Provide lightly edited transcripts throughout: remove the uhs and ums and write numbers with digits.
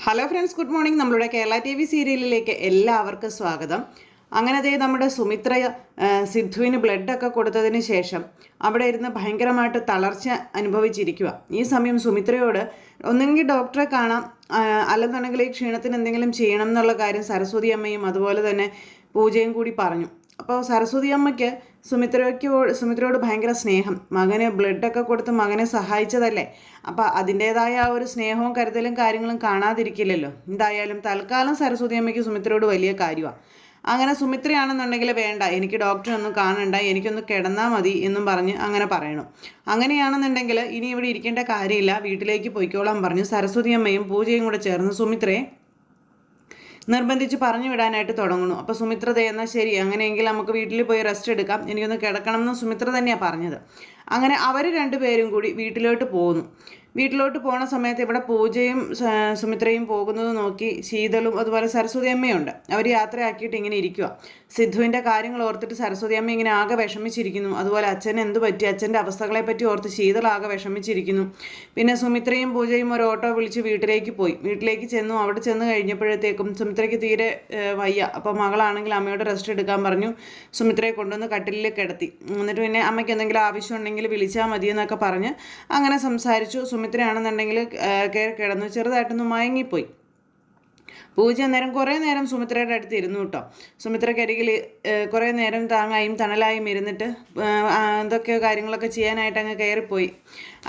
Hello friends, good morning. നമ്മളുടെ Kerala T V സീരിയലിലേക്ക് എല്ലാവർക്കും സ്വാഗതം. അങ്ങനെ ദേ നമ്മുടെ സുമിത്ര സിദ്ധുവിന് ബ്ലഡൊക്കെ കൊടുത്തതിന് ശേഷം അവിടെ ഇരുന്ന് ഭയങ്കരമായിട്ട് തളർച്ച അനുഭവിച്ചിരിക്കുക. ഈ സമയം സുമിത്രയോട് ഒന്നെങ്കിൽ ഡോക്ടറെ കാണാം, അല്ലെന്നുണ്ടെങ്കിൽ ഈ ക്ഷീണത്തിന് എന്തെങ്കിലും ചെയ്യണം എന്നുള്ള കാര്യം സരസ്വതി അമ്മയും അതുപോലെ തന്നെ പൂജയും കൂടി പറഞ്ഞു. അപ്പോൾ സരസ്വതി അമ്മയ്ക്ക് സുമിത്രയോട് ഭയങ്കര സ്നേഹം. മകന് ബ്ലഡൊക്കെ കൊടുത്ത് മകനെ സഹായിച്ചതല്ലേ, അപ്പോൾ അതിൻ്റേതായ ആ ഒരു സ്നേഹവും കരുതലും കാര്യങ്ങളും കാണാതിരിക്കില്ലല്ലോ. എന്തായാലും തൽക്കാലം സരസ്വതി അമ്മയ്ക്ക് സുമിത്രയോട് വലിയ കാര്യമാണ്. അങ്ങനെ സുമിത്രയാണെന്നുണ്ടെങ്കിൽ വേണ്ട, എനിക്ക് ഡോക്ടറെ ഒന്നും കാണണ്ട, എനിക്കൊന്ന് കിടന്നാൽ മതി എന്നും പറഞ്ഞ് അങ്ങനെ പറയണം. അങ്ങനെയാണെന്നുണ്ടെങ്കിൽ ഇനി ഇവിടെ ഇരിക്കേണ്ട കാര്യമില്ല, വീട്ടിലേക്ക് പൊയ്ക്കോളാൻ പറഞ്ഞു സരസ്വതി അമ്മയും പൂജയും കൂടെ ചേർന്ന് സുമിത്രയെ നിർബന്ധിച്ച് പറഞ്ഞു വിടാനായിട്ട് തുടങ്ങുന്നു. അപ്പോൾ സുമിത്ര എന്നാൽ ശരി, അങ്ങനെയെങ്കിൽ നമുക്ക് വീട്ടിൽ പോയി റെസ്റ്റ് എടുക്കാം, എനിക്കൊന്ന് കിടക്കണം എന്ന് സുമിത്ര തന്നെയാണ് പറഞ്ഞത്. അങ്ങനെ അവർ രണ്ടുപേരും കൂടി വീട്ടിലോട്ട് പോകുന്നു. വീട്ടിലോട്ട് പോണ സമയത്ത് ഇവിടെ പൂജയും സുമിത്രയും പോകുന്നത് നോക്കി ശീതളും അതുപോലെ സരസ്വതി അമ്മയുണ്ട്. അവർ യാത്രയാക്കിയിട്ട് ഇങ്ങനെ ഇരിക്കുക. സിദ്ധുവിൻ്റെ കാര്യങ്ങൾ ഓർത്തിട്ട് സരസ്വതി അമ്മ ഇങ്ങനെ ആകെ വിഷമിച്ചിരിക്കുന്നു. അതുപോലെ അച്ഛൻ എന്ത് പറ്റി, അച്ഛൻ്റെ അവസ്ഥകളെ പറ്റി ഓർത്ത് ശീതൾ ആകെ വിഷമിച്ചിരിക്കുന്നു. പിന്നെ സുമിത്രയും പൂജയും ഒരു ഓട്ടോ വിളിച്ച് വീട്ടിലേക്ക് പോയി. വീട്ടിലേക്ക് ചെന്നു. അവിടെ ചെന്ന് കഴിഞ്ഞപ്പോഴത്തേക്കും സുമിത്രയ്ക്ക് തീരെ വയ്യ. അപ്പോൾ മകളാണെങ്കിൽ അമ്മയോട് റെസ്റ്റ് എടുക്കാൻ പറഞ്ഞു. സുമിത്രയെ കൊണ്ടുവന്ന് കട്ടിലിൽ കിടത്തി. എന്നിട്ട് പിന്നെ അമ്മയ്ക്ക് എന്തെങ്കിലും ആവശ്യമുണ്ടെങ്കിൽ വിളിച്ചാൽ മതിയെന്നൊക്കെ പറഞ്ഞ് അങ്ങനെ സംസാരിച്ചു. സുമിത്രയാണെന്നുണ്ടെങ്കിൽ കയറി കിടന്നു ചെറുതായിട്ടൊന്ന് മയങ്ങിപ്പോയി. പൂജ കുറേ നേരം സുമിത്രയുടെ അടുത്ത് ഇരുന്നു കേട്ടോ. സുമിത്രയ്ക്കരികിൽ കുറേ നേരം താങ്ങായും തണലായും ഇരുന്നിട്ട് എന്തൊക്കെയോ കാര്യങ്ങളൊക്കെ ചെയ്യാനായിട്ട് അങ്ങ് കയറിപ്പോയി.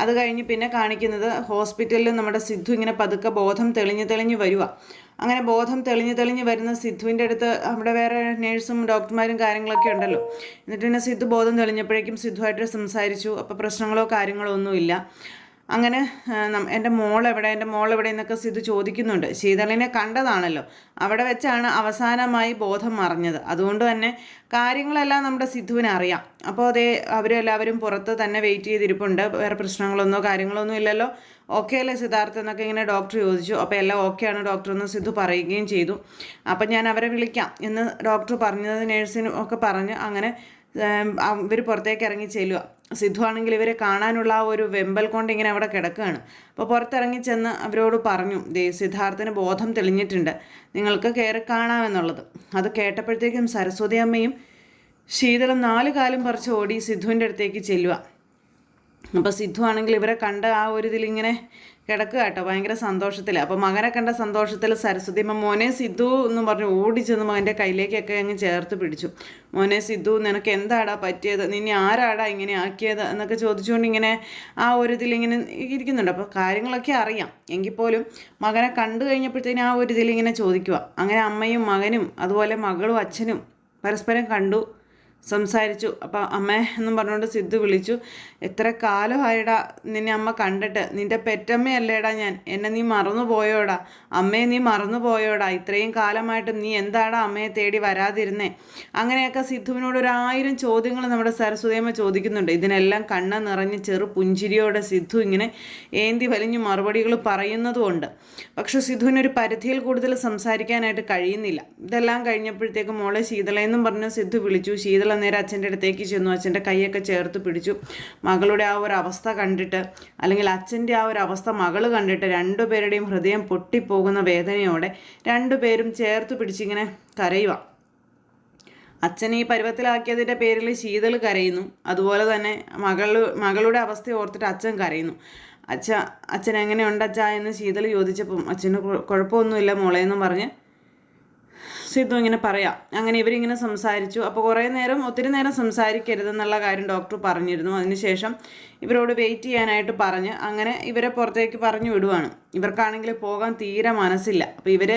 അത് കഴിഞ്ഞ് പിന്നെ കാണിക്കുന്നത് ഹോസ്പിറ്റലിൽ നമ്മുടെ സിദ്ധു ഇങ്ങനെ പതുക്കെ ബോധം തെളിഞ്ഞ് വരിക. അങ്ങനെ ബോധം തെളിഞ്ഞ് വരുന്ന സിദ്ധുവിൻ്റെ അടുത്ത് അവിടെ വേറെ നേഴ്സും ഡോക്ടർമാരും കാര്യങ്ങളൊക്കെ ഉണ്ടല്ലോ. എന്നിട്ട് പിന്നെ സിദ്ധു ബോധം തെളിഞ്ഞപ്പോഴേക്കും സിദ്ധുവായിട്ട് സംസാരിച്ചു. അപ്പോൾ പ്രശ്നങ്ങളോ കാര്യങ്ങളോ ഒന്നുമില്ല. അങ്ങനെ എൻ്റെ മോളെവിടെ എന്നൊക്കെ സിദ്ധു ചോദിക്കുന്നുണ്ട്. ശീതളിനെ കണ്ടതാണല്ലോ, അവിടെ വെച്ചാണ് അവസാനമായി ബോധം മറഞ്ഞത്. അതുകൊണ്ട് തന്നെ കാര്യങ്ങളെല്ലാം നമ്മുടെ സിദ്ധുവിനെ അറിയാം. അപ്പോൾ അവരെല്ലാവരും പുറത്ത് തന്നെ വെയിറ്റ് ചെയ്തിരിപ്പുണ്ട്. വേറെ പ്രശ്നങ്ങളൊന്നോ കാര്യങ്ങളൊന്നും ഇല്ലല്ലോ, ഓക്കെ അല്ലേ സിദ്ധാർത്ഥ എന്നൊക്കെ ഇങ്ങനെ ഡോക്ടർ ചോദിച്ചു. അപ്പോൾ എല്ലാം ഓക്കെയാണ് ഡോക്ടർ എന്ന് സിദ്ധു പറയുകയും ചെയ്തു. അപ്പം ഞാൻ അവരെ വിളിക്കാം എന്ന് ഡോക്ടർ പറഞ്ഞത് നേഴ്സിനും ഒക്കെ പറഞ്ഞ് അങ്ങനെ ഇവർ പുറത്തേക്ക് ഇറങ്ങി ചെല്ലുക. സിദ്ധു ആണെങ്കിൽ ഇവരെ കാണാനുള്ള ആ ഒരു വെമ്പൽ കൊണ്ട് ഇങ്ങനെ അവിടെ കിടക്കുകയാണ്. അപ്പോൾ പുറത്തിറങ്ങി ചെന്ന് അവരോട് പറഞ്ഞു, സിദ്ധാർത്ഥന് ബോധം തെളിഞ്ഞിട്ടുണ്ട്, നിങ്ങൾക്ക് കയറി കാണാമെന്നുള്ളത്. അത് കേട്ടപ്പോഴത്തേക്കും സരസ്വതി അമ്മയും ശീതളും 4 കാലും പറിച്ച് ഓടി സിദ്ധുവിൻ്റെ അടുത്തേക്ക് ചെല്ലുക. അപ്പോൾ സിദ്ധു ആണെങ്കിൽ ഇവരെ കണ്ട ആ ഒരു ഇതിലിങ്ങനെ കിടക്കുക കേട്ടോ, ഭയങ്കര സന്തോഷത്തിൽ. അപ്പോൾ മകനെ കണ്ട സന്തോഷത്തിൽ സരസ്വതി അമ്മ മോനെ സിദ്ധു എന്ന് പറഞ്ഞ് ഓടിച്ചെന്ന് മകൻ്റെ കയ്യിലേക്കൊക്കെ അങ്ങ് ചേർത്ത് പിടിച്ചു. മോനെ സിദ്ധു, നിനക്ക് എന്താടാ പറ്റിയത്, നിന്നെ ആരാടാ ഇങ്ങനെ ആക്കിയത് എന്നൊക്കെ ചോദിച്ചുകൊണ്ട് ഇങ്ങനെ ആ ഒരു ഇതിലിങ്ങനെ ഇരിക്കുന്നുണ്ട്. അപ്പോൾ കാര്യങ്ങളൊക്കെ അറിയാം, എങ്കിൽ പോലും മകനെ കണ്ടു കഴിഞ്ഞപ്പോഴത്തേനും ആ ഒരു ഇതിലിങ്ങനെ ചോദിക്കുക. അങ്ങനെ അമ്മയും മകനും അതുപോലെ മകളും അച്ഛനും പരസ്പരം കണ്ടു, സംസാരിച്ചു. അപ്പം അമ്മേ എന്നും പറഞ്ഞുകൊണ്ട് സിദ്ധു വിളിച്ചു. എത്ര കാലമായിടാ നിന്നെ അമ്മ കണ്ടിട്ട്, നിൻ്റെ പെറ്റമ്മയല്ലേടാ ഞാൻ, എന്നെ നീ മറന്നു പോയോടാ, അമ്മയെ നീ മറന്നു പോയോടാ, ഇത്രയും കാലമായിട്ടും നീ എന്താടാ അമ്മയെ തേടി വരാതിരുന്നേ. അങ്ങനെയൊക്കെ സിദ്ധുവിനോട് 1000 ചോദ്യങ്ങൾ നമ്മുടെ സരസ്വതിയമ്മ ചോദിക്കുന്നുണ്ട്. ഇതിനെല്ലാം കണ്ണ് നിറഞ്ഞ് ചെറു പുഞ്ചിരിയോടെ സിദ്ധു ഇങ്ങനെ ഏന്തി വലിഞ്ഞ് മറുപടികൾ പറയുന്നതുമുണ്ട്. പക്ഷെ സിദ്ധുവിനൊരു പരിധിയിൽ കൂടുതൽ സംസാരിക്കാനായിട്ട് കഴിയുന്നില്ല. ഇതെല്ലാം കഴിഞ്ഞപ്പോഴത്തേക്കും മോളെ ശീതളയെന്നും പറഞ്ഞ് സിദ്ധു വിളിച്ചു. ശീതള നേരെ അച്ഛൻ്റെ അടുത്തേക്ക് ചെന്നു. അച്ഛൻ്റെ കൈയൊക്കെ ചേർത്ത് പിടിച്ചു. മകളുടെ ആ ഒരു അവസ്ഥ കണ്ടിട്ട്, അല്ലെങ്കിൽ അച്ഛൻ്റെ ആ ഒരു അവസ്ഥ മകൾ കണ്ടിട്ട് രണ്ടുപേരുടെയും ഹൃദയം പൊട്ടിപ്പോകുന്ന വേദനയോടെ രണ്ടുപേരും ചേർത്ത് പിടിച്ചിങ്ങനെ കരയുക. അച്ഛൻ ഈ പരുവത്തിലാക്കിയതിൻ്റെ പേരിൽ ശീതൾ കരയുന്നു. അതുപോലെ തന്നെ മകളുടെ അവസ്ഥ ഓർത്തിട്ട് അച്ഛൻ കരയുന്നു. അച്ഛൻ എങ്ങനെയുണ്ട് അച്ഛാ എന്ന് ശീതൾ ചോദിച്ചപ്പം അച്ഛന് കുഴപ്പമൊന്നുമില്ല മോളെ എന്നും പറഞ്ഞ് സിദ്ധു ഇങ്ങനെ പറയാം. അങ്ങനെ ഇവരിങ്ങനെ സംസാരിച്ചു. അപ്പോൾ ഒത്തിരി നേരം സംസാരിക്കരുതെന്നുള്ള കാര്യം ഡോക്ടർ പറഞ്ഞിരുന്നു. അതിനുശേഷം ഇവരോട് വെയിറ്റ് ചെയ്യാനായിട്ട് പറഞ്ഞ് അങ്ങനെ ഇവരെ പുറത്തേക്ക് പറഞ്ഞു വിടുവാണ്. ഇവർക്കാണെങ്കിൽ പോകാൻ തീരെ മനസ്സില്ല. അപ്പോൾ ഇവർ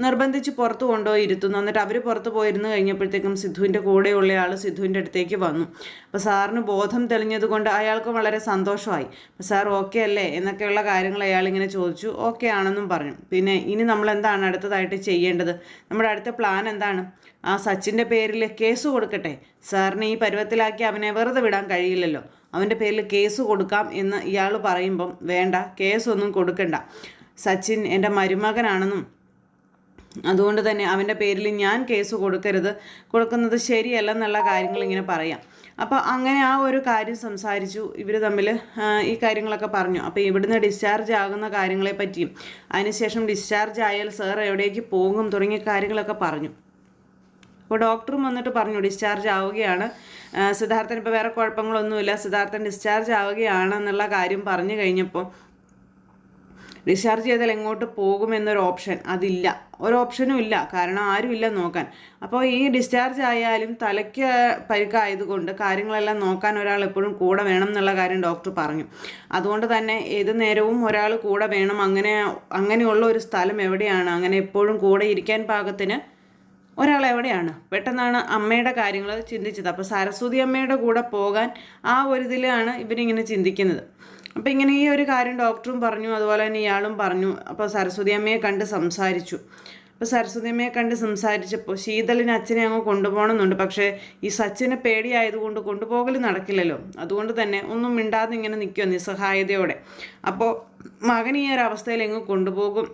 നിർബന്ധിച്ച് പുറത്ത് കൊണ്ടുപോയി ഇരുത്തുന്നു. എന്നിട്ട് അവർ പുറത്ത് പോയിരുന്നു കഴിഞ്ഞപ്പോഴത്തേക്കും സിദ്ധുവിൻ്റെ കൂടെയുള്ള ആൾ സിദ്ധുവിൻ്റെ അടുത്തേക്ക് വന്നു. അപ്പോൾ സാറിന് ബോധം തെളിഞ്ഞത് കൊണ്ട് അയാൾക്ക് വളരെ സന്തോഷമായി. അപ്പോൾ സാർ ഓക്കെ അല്ലേ എന്നൊക്കെയുള്ള കാര്യങ്ങൾ അയാളിങ്ങനെ ചോദിച്ചു. ഓക്കെ ആണെന്നും പറഞ്ഞു. പിന്നെ ഇനി നമ്മൾ എന്താണ് അടുത്തതായിട്ട് ചെയ്യേണ്ടത്, നമ്മുടെ അടുത്ത പ്ലാൻ എന്താണ്? ആ സച്ചിൻ്റെ പേരിൽ കേസ് കൊടുക്കട്ടെ, സാറിനെ ഈ പരുവത്തിലാക്കി അവനെ വെറുതെ വിടാൻ കഴിയില്ലല്ലോ, അവൻ്റെ പേരിൽ കേസ് കൊടുക്കാം എന്ന് ഇയാൾ പറയുമ്പം വേണ്ട, കേസൊന്നും കൊടുക്കണ്ട, സച്ചിൻ എൻ്റെ മരുമകനാണെന്നും അതുകൊണ്ട് തന്നെ അവൻ്റെ പേരിൽ ഞാൻ കേസ് കൊടുക്കുന്നത് ശരിയല്ലെന്നുള്ള കാര്യങ്ങൾ ഇങ്ങനെ പറയാം. അപ്പോൾ അങ്ങനെ ആ ഒരു കാര്യം സംസാരിച്ചു. ഇവർ തമ്മിൽ ഈ കാര്യങ്ങളൊക്കെ പറഞ്ഞു. അപ്പോൾ ഇവിടുന്ന് ഡിസ്ചാർജ് ആകുന്ന കാര്യങ്ങളെ പറ്റിയും അതിനുശേഷം ഡിസ്ചാർജ് ആയാൽ സാർ എവിടേക്ക് പോകും തുടങ്ങിയ കാര്യങ്ങളൊക്കെ പറഞ്ഞു. അപ്പോൾ ഡോക്ടറും വന്നിട്ട് പറഞ്ഞു ഡിസ്ചാർജ് ആവുകയാണ്, സിദ്ധാർത്ഥൻ ഇപ്പോൾ വേറെ കുഴപ്പങ്ങളൊന്നുമില്ല, സിദ്ധാർത്ഥൻ ഡിസ്ചാർജ് ആവുകയാണെന്നുള്ള കാര്യം പറഞ്ഞു കഴിഞ്ഞപ്പോൾ ഡിസ്ചാർജ് ചെയ്താൽ എങ്ങോട്ട് പോകുമെന്നൊരു ഓപ്ഷൻ അതില്ല, ഒരു ഓപ്ഷനും ഇല്ല. കാരണം ആരുമില്ല നോക്കാൻ. അപ്പോൾ ഈ ഡിസ്ചാർജ് ആയാലും തലയ്ക്ക് പരിക്കായതുകൊണ്ട് കാര്യങ്ങളെല്ലാം നോക്കാൻ ഒരാൾ എപ്പോഴും കൂടെ വേണം എന്നുള്ള കാര്യം ഡോക്ടർ പറഞ്ഞു. അതുകൊണ്ട് തന്നെ ഏത് നേരവും ഒരാൾ കൂടെ വേണം. അങ്ങനെയുള്ള ഒരു സ്ഥലം എവിടെയാണ്, അങ്ങനെ എപ്പോഴും കൂടെ ഇരിക്കാൻ പാകത്തിന് ഒരാൾ എവിടെയാണ്? പെട്ടെന്നാണ് അമ്മയുടെ കാര്യങ്ങൾ ചിന്തിച്ചത്. അപ്പോൾ സരസ്വതി അമ്മയുടെ കൂടെ പോകാൻ ആ ഒരു ഇതിലാണ് ഇവരിങ്ങനെ ചിന്തിക്കുന്നത്. അപ്പോൾ ഇങ്ങനെ ഈ ഒരു കാര്യം ഡോക്ടറും പറഞ്ഞു, അതുപോലെ തന്നെ ഇയാളും പറഞ്ഞു. അപ്പോൾ സരസ്വതി അമ്മയെ കണ്ട് സംസാരിച്ചു. അപ്പോൾ സരസ്വതി അമ്മയെ കണ്ട് സംസാരിച്ചപ്പോൾ ശീതളിന് അച്ഛനെ അങ്ങ് കൊണ്ടുപോകണമെന്നുണ്ട്. പക്ഷേ ഈ സച്ചിനെ പേടിയായതുകൊണ്ട് കൊണ്ടുപോകൽ നടക്കില്ലല്ലോ. അതുകൊണ്ട് തന്നെ ഒന്നും മിണ്ടാതെ ഇങ്ങനെ നിൽക്കുക നിസ്സഹായതയോടെ. അപ്പോൾ മകൻ ഈ ഒരു അവസ്ഥയിൽ എങ്ങ് കൊണ്ടുപോകും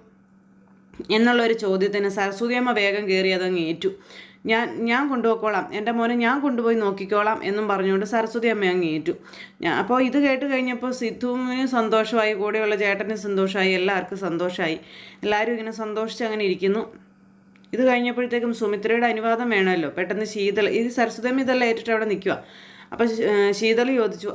എന്നുള്ളൊരു ചോദ്യത്തിന് സരസ്വതി അമ്മ വേഗം കയറി അതങ്ങ് ഏറ്റു. ഞാൻ കൊണ്ടുപോയിക്കോളാം, എൻ്റെ മോനെ ഞാൻ കൊണ്ടുപോയി നോക്കിക്കോളാം എന്നും പറഞ്ഞുകൊണ്ട് സരസ്വതി അമ്മ അങ്ങ് ഏറ്റു. അപ്പോൾ ഇത് കേട്ട് കഴിഞ്ഞപ്പോൾ സിദ്ധുവിന് സന്തോഷമായി, കൂടെയുള്ള ചേട്ടന് സന്തോഷമായി, എല്ലാവർക്കും സന്തോഷമായി. എല്ലാവരും ഇങ്ങനെ സന്തോഷിച്ച് അങ്ങനെ ഇരിക്കുന്നു. ഇത് കഴിഞ്ഞപ്പോഴത്തേക്കും സുമിത്രയുടെ അനുവാദം വേണമല്ലോ. പെട്ടെന്ന് സരസ്വതി അമ്മ ഇതെല്ലാം ഏറ്റിട്ട് അവിടെ നിൽക്കുക. അപ്പം ശീതളി ചോദിച്ചു,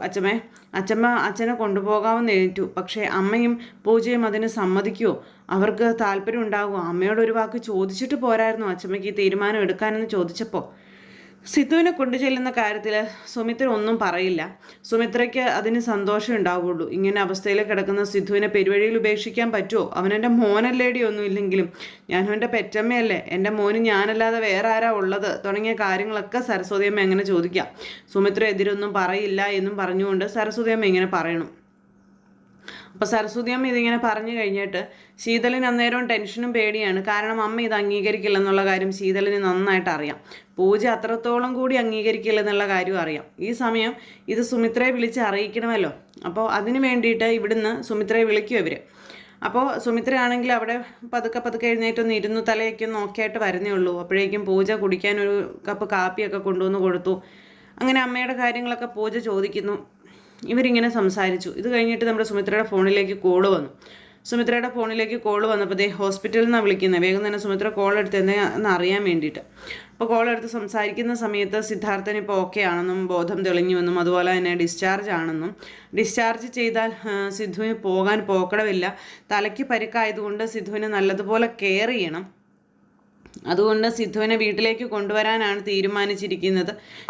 അച്ഛമ്മ അച്ഛനെ കൊണ്ടുപോകാമെന്ന് ഏറ്റു, പക്ഷേ അമ്മയും പൂജയും അതിന് സമ്മതിക്കുമോ? അവർക്ക് താല്പര്യം ഉണ്ടാകുമോ? അമ്മയോട് ഒരു വാക്ക് ചോദിച്ചിട്ട് പോരായിരുന്നു അച്ഛമ്മയ്ക്ക് ഈ തീരുമാനം എടുക്കാനെന്ന് ചോദിച്ചപ്പോൾ സിദ്ധുവിനെ കൊണ്ടു ചെല്ലുന്ന കാര്യത്തിൽ സുമിത്ര ഒന്നും പറയില്ല. സുമിത്രയ്ക്ക് അതിന് സന്തോഷം ഉണ്ടാവുള്ളൂ. ഇങ്ങനെ അവസ്ഥയിൽ കിടക്കുന്ന സിദ്ധുവിനെ പെരുവഴിയിൽ ഉപേക്ഷിക്കാൻ പറ്റുമോ? അവനെൻ്റെ മോനല്ലേടി ഒന്നും ഇല്ലെങ്കിലും ഞാനും എൻ്റെ പെറ്റമ്മയല്ലേ, എൻ്റെ മോന് ഞാനല്ലാതെ വേറെ ആരാ ഉള്ളത് തുടങ്ങിയ കാര്യങ്ങളൊക്കെ സരസ്വതി അമ്മ എങ്ങനെ ചോദിക്കാം. സുമിത്ര എതിരൊന്നും പറയില്ല എന്നും പറഞ്ഞുകൊണ്ട് സരസ്വതി അമ്മ ഇങ്ങനെ പറയണം. അപ്പോൾ സരസ്വതി അമ്മ ഇതിങ്ങനെ പറഞ്ഞു കഴിഞ്ഞിട്ട് ശീതളിന് അന്നേരവും ടെൻഷനും പേടിയാണ്. കാരണം അമ്മ ഇത് അംഗീകരിക്കില്ല എന്നുള്ള കാര്യം ശീതളിന് നന്നായിട്ട് അറിയാം. പൂജ അത്രത്തോളം കൂടി അംഗീകരിക്കില്ല എന്നുള്ള കാര്യം അറിയാം. ഈ സമയം ഇത് സുമിത്രയെ വിളിച്ച് അറിയിക്കണമല്ലോ. അപ്പോൾ അതിന് വേണ്ടിയിട്ട് ഇവിടുന്ന് സുമിത്രയെ വിളിക്കും ഇവർ. അപ്പോൾ സുമിത്രയാണെങ്കിൽ അവിടെ പതുക്കെ എഴുന്നേറ്റൊന്ന് ഇരുന്നു തലയൊക്കെ നോക്കിയായിട്ട് വരുന്നേ ഉള്ളൂ. അപ്പോഴേക്കും പൂജ കുടിക്കാൻ ഒരു കപ്പ് കാപ്പിയൊക്കെ കൊണ്ടുവന്ന് കൊടുത്തു. അങ്ങനെ അമ്മയുടെ കാര്യങ്ങളൊക്കെ പൂജ ചോദിക്കുന്നു. ഇവരിങ്ങനെ സംസാരിച്ചു. ഇത് കഴിഞ്ഞിട്ട് നമ്മുടെ സുമിത്രയുടെ ഫോണിലേക്ക് കോള് വന്നു. സുമിത്രയുടെ ഫോണിലേക്ക് കോള് വന്നപ്പോൾ ഹോസ്പിറ്റലിൽ നിന്നാണ് വിളിക്കുന്നത്. വേഗം തന്നെ സുമിത്ര കോൾ എടുത്ത് എന്താണെന്ന് അറിയാൻ വേണ്ടിയിട്ട്. അപ്പോൾ കോൾ എടുത്ത് സംസാരിക്കുന്ന സമയത്ത് സിദ്ധാർത്ഥൻ ഇപ്പോൾ ഓക്കെ ആണെന്നും ബോധം തെളിഞ്ഞുവെന്നും അതുപോലെ തന്നെ ഡിസ്ചാർജ് ആണെന്നും ഡിസ്ചാർജ് ചെയ്താൽ സിദ്ധുവിന് പോകാൻ പോക്കടവില്ല, തലയ്ക്ക് പരിക്കായതുകൊണ്ട് സിദ്ധുവിനെ നല്ലതുപോലെ കെയർ ചെയ്യണം, അതുകൊണ്ട് സിദ്ധുവിനെ വീട്ടിലേക്ക് കൊണ്ടുവരാനാണ് തീരുമാനിച്ചിരിക്കുന്നത്,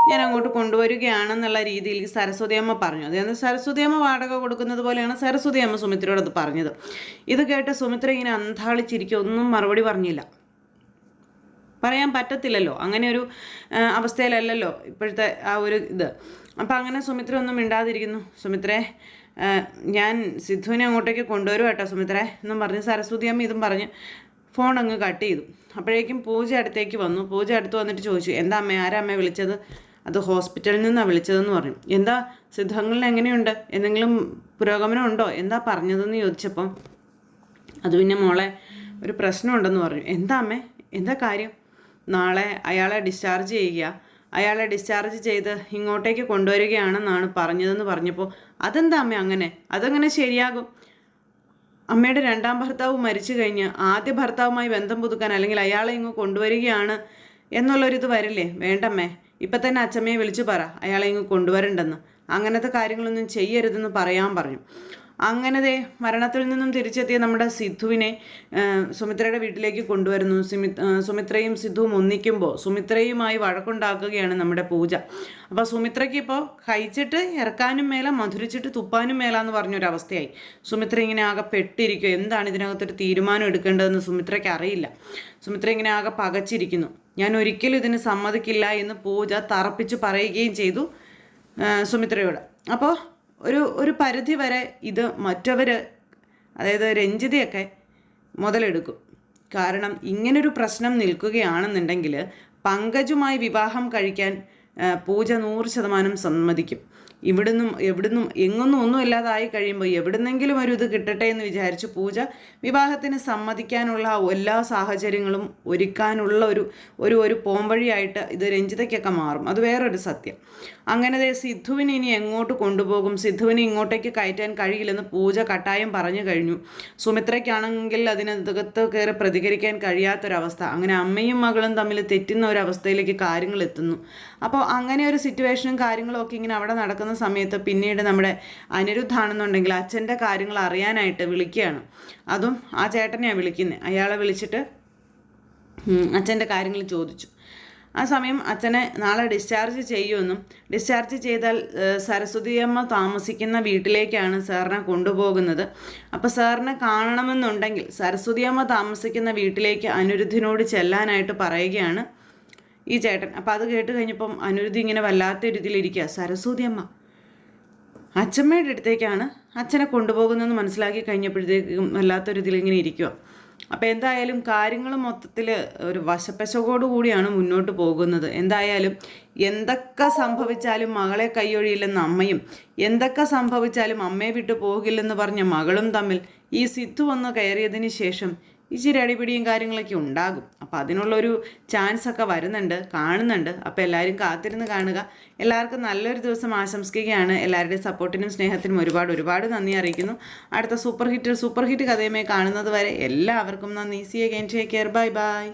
ഞാൻ അങ്ങോട്ട് കൊണ്ടുവരികയാണെന്നുള്ള രീതിയിൽ സരസ്വതി അമ്മ പറഞ്ഞു. അതായത് സരസ്വതി അമ്മ വാടക കൊടുക്കുന്നത് പോലെയാണ് സരസ്വതി അമ്മ സുമിത്രയോട് അത് പറഞ്ഞത്. ഇത് കേട്ട് സുമിത്ര ഇങ്ങനെ അന്താളിച്ചിരിക്കുക, ഒന്നും മറുപടി പറഞ്ഞില്ല. പറയാൻ പറ്റത്തില്ലല്ലോ, അങ്ങനെ ഒരു അവസ്ഥയിലല്ലല്ലോ ഇപ്പോഴത്തെ ആ ഒരു ഇത്. അപ്പം അങ്ങനെ സുമിത്ര ഒന്നും മിണ്ടാതിരിക്കുന്നു. സുമിത്രേ, ഞാൻ സിദ്ധുവിനെ അങ്ങോട്ടേക്ക് കൊണ്ടുവരും കേട്ടോ സുമിത്രേ എന്നും പറഞ്ഞ് സരസ്വതി അമ്മ ഇതും പറഞ്ഞ് ഫോൺ അങ്ങ് കട്ട് ചെയ്തു. അപ്പോഴേക്കും പൂജ അടുത്തേക്ക് വന്നു. പൂജ അടുത്ത് വന്നിട്ട് ചോദിച്ചു, എന്താ അമ്മ, ആരാ അമ്മ വിളിച്ചത്? അത് ഹോസ്പിറ്റലിൽ നിന്നാണ് വിളിച്ചതെന്ന് പറഞ്ഞു. എന്താ സിദ്ധങ്ങളിൽ എങ്ങനെയുണ്ട്, എന്തെങ്കിലും പുരോഗമനം ഉണ്ടോ, എന്താ പറഞ്ഞതെന്ന് ചോദിച്ചപ്പോൾ അത് പിന്നെ മോളെ ഒരു പ്രശ്നമുണ്ടെന്ന് പറഞ്ഞു. എന്താ അമ്മേ, എന്താ കാര്യം? നാളെ അയാളെ ഡിസ്ചാർജ് ചെയ്യുക, അയാളെ ഡിസ്ചാർജ് ചെയ്ത് ഇങ്ങോട്ടേക്ക് കൊണ്ടുവരികയാണെന്നാണ് പറഞ്ഞതെന്ന് പറഞ്ഞപ്പോൾ അതെന്താ അമ്മ അങ്ങനെ, അതെങ്ങനെ ശരിയാകും? അമ്മയുടെ രണ്ടാം ഭർത്താവ് മരിച്ചു കഴിഞ്ഞ് ആദ്യ ഭർത്താവുമായി ബന്ധം പുതുക്കാൻ അല്ലെങ്കിൽ അയാളെ ഇങ്ങ് കൊണ്ടുവരികയാണ് എന്നുള്ളൊരിത് വരില്ലേ? വേണ്ടമ്മേ, ഇപ്പം തന്നെ അച്ഛമ്മയെ വിളിച്ചു പറ അയാളെ ഇങ്ങ് കൊണ്ടുവരണ്ടെന്ന്, അങ്ങനത്തെ കാര്യങ്ങളൊന്നും ചെയ്യരുതെന്ന് പറയാൻ പറഞ്ഞു. അങ്ങനെ മരണത്തിൽ നിന്നും തിരിച്ചെത്തിയ നമ്മുടെ സിദ്ധുവിനെ സുമിത്രയുടെ വീട്ടിലേക്ക് കൊണ്ടുവരുന്നു. സുമിത്രയും സിദ്ധുവും ഒന്നിക്കുമ്പോൾ സുമിത്രയുമായി വഴക്കുണ്ടാക്കുകയാണ് നമ്മുടെ പൂജ. അപ്പോൾ സുമിത്രയ്ക്ക് ഇപ്പോൾ കഴിച്ചിട്ട് ഇറക്കാനും മേല, മധുരിച്ചിട്ട് തുപ്പാനും മേല എന്ന് പറഞ്ഞൊരവസ്ഥയായി. സുമിത്ര ഇങ്ങനെ ആകെ പെട്ടിരിക്കുക, എന്താണ് ഇതിനകത്തൊരു തീരുമാനം എടുക്കേണ്ടതെന്ന് സുമിത്രയ്ക്ക് അറിയില്ല. സുമിത്ര ഇങ്ങനെ ആകെ പകച്ചിരിക്കുന്നു. ഞാൻ ഒരിക്കലും ഇതിന് സമ്മതിക്കില്ല എന്ന് പൂജ തറപ്പിച്ച് പറയുകയും ചെയ്തു സുമിത്രയോട്. അപ്പോൾ ഒരു പരിധി വരെ ഇത് മറ്റവർ, അതായത് രഞ്ജിതയൊക്കെ മുതലെടുക്കും. കാരണം ഇങ്ങനൊരു പ്രശ്നം നിൽക്കുകയാണെന്നുണ്ടെങ്കിൽ പങ്കജുമായി വിവാഹം കഴിക്കാൻ പൂജ 100% സമ്മതിക്കും. ഇവിടുന്നും എവിടുന്നും എങ്ങൊന്നും ഒന്നും ഇല്ലാതായി കഴിയുമ്പോൾ എവിടുന്നെങ്കിലും ഒരു ഇത് കിട്ടട്ടെ എന്ന് വിചാരിച്ച് പൂജ വിവാഹത്തിന് സമ്മതിക്കാനുള്ള എല്ലാ സാഹചര്യങ്ങളും ഒരുക്കാനുള്ള ഒരു പോംവഴിയായിട്ട് ഇത് രഞ്ജിതയ്ക്കൊക്കെ മാറും. അത് വേറൊരു സത്യം. അങ്ങനെ സിദ്ധുവിനെ ഇനി എങ്ങോട്ട് കൊണ്ടുപോകും, സിദ്ധുവിനെ ഇങ്ങോട്ടേക്ക് കയറ്റാൻ കഴിയില്ലെന്ന് പൂജ കട്ടായം പറഞ്ഞു കഴിഞ്ഞു. സുമിത്രയ്ക്കാണെങ്കിൽ അതിനകത്ത് കയറി പ്രതികരിക്കാൻ കഴിയാത്തൊരവസ്ഥ. അങ്ങനെ അമ്മയും മകളും തമ്മിൽ തെറ്റുന്ന ഒരവസ്ഥയിലേക്ക് കാര്യങ്ങൾ എത്തുന്നു. അപ്പോൾ അങ്ങനെ ഒരു സിറ്റുവേഷനും കാര്യങ്ങളും ഒക്കെ ഇങ്ങനെ അവിടെ നടക്കുന്ന സമയത്ത് പിന്നീട് നമ്മുടെ അനിരുദ്ധാണെന്നുണ്ടെങ്കിൽ അച്ഛൻ്റെ കാര്യങ്ങൾ അറിയാനായിട്ട് വിളിക്കുകയാണ്. അതും ആ ചേട്ടനെയാണ് വിളിക്കുന്നത്. അയാളെ വിളിച്ചിട്ട് അച്ഛൻ്റെ കാര്യങ്ങൾ ചോദിച്ചു. ആ സമയം അച്ഛനെ നാളെ ഡിസ്ചാർജ് ചെയ്യുമെന്നും ഡിസ്ചാർജ് ചെയ്താൽ സരസ്വതിയമ്മ താമസിക്കുന്ന വീട്ടിലേക്കാണ് സാറിനെ കൊണ്ടുപോകുന്നത്. അപ്പോൾ സാറിനെ കാണണമെന്നുണ്ടെങ്കിൽ സരസ്വതിയമ്മ താമസിക്കുന്ന വീട്ടിലേക്ക് അനിരുദ്ധിനോട് ചെല്ലാനായിട്ട് പറയുകയാണ് ഈ ചേട്ടൻ. അപ്പം അത് കേട്ട് കഴിഞ്ഞപ്പം അനിരുദ്ധി ഇങ്ങനെ വല്ലാത്ത രീതിയിലിരിക്കുക. സരസ്വതിയമ്മ അച്ഛമ്മയുടെ അടുത്തേക്കാണ് അച്ഛനെ കൊണ്ടുപോകുന്നതെന്ന് മനസ്സിലാക്കി കഴിഞ്ഞപ്പോഴത്തേക്കും വല്ലാത്തൊരു ഇതിലിങ്ങനെ ഇരിക്കുക. അപ്പോൾ എന്തായാലും കാര്യങ്ങൾ മൊത്തത്തിൽ ഒരു വശപ്പശകോടു കൂടിയാണ് മുന്നോട്ട് പോകുന്നത്. എന്തായാലും എന്തൊക്കെ സംഭവിച്ചാലും മകളെ കൈയൊഴിയില്ലെന്ന അമ്മയും എന്തൊക്കെ സംഭവിച്ചാലും അമ്മയെ വിട്ടു പോകില്ലെന്ന് പറഞ്ഞ മകളും തമ്മിൽ ഈ സിദ്ധു വന്ന് കയറിയതിന് ശേഷം ഇച്ചിരി അടിപിടിയും കാര്യങ്ങളൊക്കെ ഉണ്ടാകും. അപ്പോൾ അതിനുള്ളൊരു ചാൻസ് ഒക്കെ വരുന്നുണ്ട്, കാണുന്നുണ്ട്. അപ്പോൾ എല്ലാവരും കാത്തിരുന്ന് കാണുക. എല്ലാവർക്കും നല്ലൊരു ദിവസം ആശംസിക്കുകയാണ്. എല്ലാവരുടെയും സപ്പോർട്ടിനും സ്നേഹത്തിനും ഒരുപാട് നന്ദി അറിയിക്കുന്നു. അടുത്ത സൂപ്പർ ഹിറ്റ് കഥയുമായി കാണുന്നത് വരെ എല്ലാവർക്കും നന്ദി. C again, take care, bye bye.